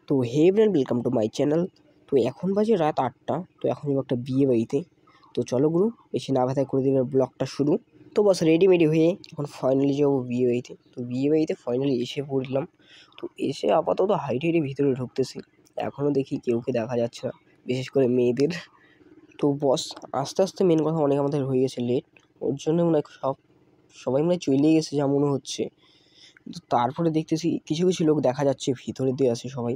তো hey everyone, welcome to my channel. তো এখন বাজে রাত 8টা। তো এখন যাবো একটা বিয়ে বাড়িতে। তো চলো গুরু, বেশি না ব্যথায় করে দেবে ব্লগটা শুরু। তো বস রেডিমেডি হয়ে এখন ফাইনালি যাবো বিয়ে বাড়িতে। তো বিয়ে বাড়িতে ফাইনালি এসে পড়লাম। তো এসে আপাতত হাইটে হাইটে ভিতরে ঢুকতেছি। এখনও দেখি কেউকে দেখা যাচ্ছে না, বিশেষ করে মেয়েদের। তো বস আস্তে আস্তে মেন কথা অনেক আমাদের হয়ে গেছে লেট। ওর জন্য মনে হয় সবাই মনে হয় চলেই গেছে যা মনে হচ্ছে। তো তারপরে দেখতেছি কিছু কিছু লোক দেখা যাচ্ছে ভিতরে দিয়ে আসে সবাই।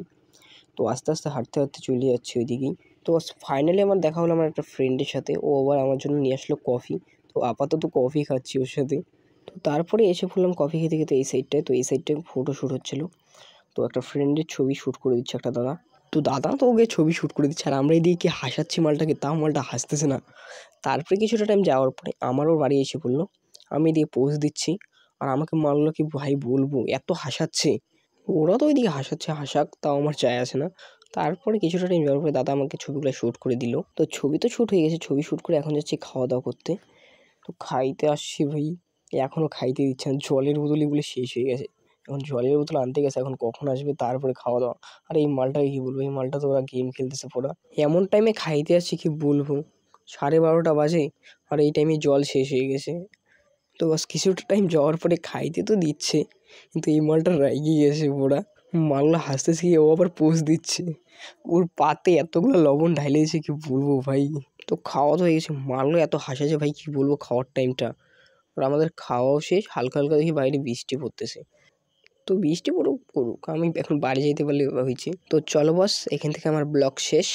তো আস্তে আস্তে হাঁটতে হাঁটতে চলে যাচ্ছে ওইদিকেই। তো ফাইনালি আমার দেখা হলো আমার একটা ফ্রেন্ডের সাথে। ও আবার আমার জন্য নিয়ে আসলো কফি। তো আপাতত কফি খাচ্ছি ওর সাথে। তো তারপরে এসে পড়লাম কফি খেতে খেতে এই সাইডটায়। তো এই সাইডটায় ফটো শ্যুট হচ্ছিলো। তো একটা ফ্রেন্ডের ছবি শ্যুট করে দিচ্ছে একটা দাদা। তো দাদা তো ওকে ছবি শ্যুট করে দিচ্ছে, আর আমরা এদিকে হাসাচ্ছি মালটাকে, তাও মালটা হাসতেছে না। তারপরে কিছুটা টাইম যাওয়ার পরে আমারও বাড়ি এসে পড়লো। আমি এদিকে পোজ দিচ্ছি, আর আমাকে মারলো কি ভাই বলবো, এত হাসাচ্ছে। ওরা তো ওইদিকে হাসাচ্ছে, হাসাক, তাও আমার যায় আসে না। তারপরে কিছুটা টাইম যাওয়ার পরে দাদা আমাকে ছবিগুলো শ্যুট করে দিল। তো ছবি তো শ্যুট হয়ে গেছে, ছবি শ্যুট করে এখন যাচ্ছি খাওয়া দাওয়া করতে। তো খাইতে আসছি ভাই, এখনও খাইতে দিচ্ছে না। জলের বোতলগুলো শেষ হয়ে গেছে। এখন জলের বোতল আনতে গেছে, এখন কখন আসবে তারপরে খাওয়া দাওয়া। আর এই মালটাকে কী বলবো, এই মালটা তো ওরা গেম খেলতেছে পুরা। এমন টাইমে খাইতে আসছি কি বলবো, 12:30 বাজে, আর এই টাইমে জল শেষ হয়ে গেছে। তো বাস কিছুটা টাইম যাওয়ার পরে খাইতে তো দিচ্ছে, কিন্তু এই মালটা রেগে গেছে পুরা। মালটা হাসতেছে, ও আবার পোজ দিচ্ছে। ওর পাতে এতগুলো লবণ ঢাইলে দিয়েছে কি বলবো ভাই। তো খাওয়া তো হয়ে গেছে, মারলো এত হাসাছে ভাই কি বলবো খাওয়ার টাইমটা। আর আমাদের খাওয়াও শেষ, হালকা হালকা দেখি বাইরে বৃষ্টি পড়তেছে। তো বৃষ্টি পড়ুক, আমি এখন বাড়ি যেতে পারলে হয়েছে। তো চলো বস, এখান থেকে আমার ব্লগ শেষ।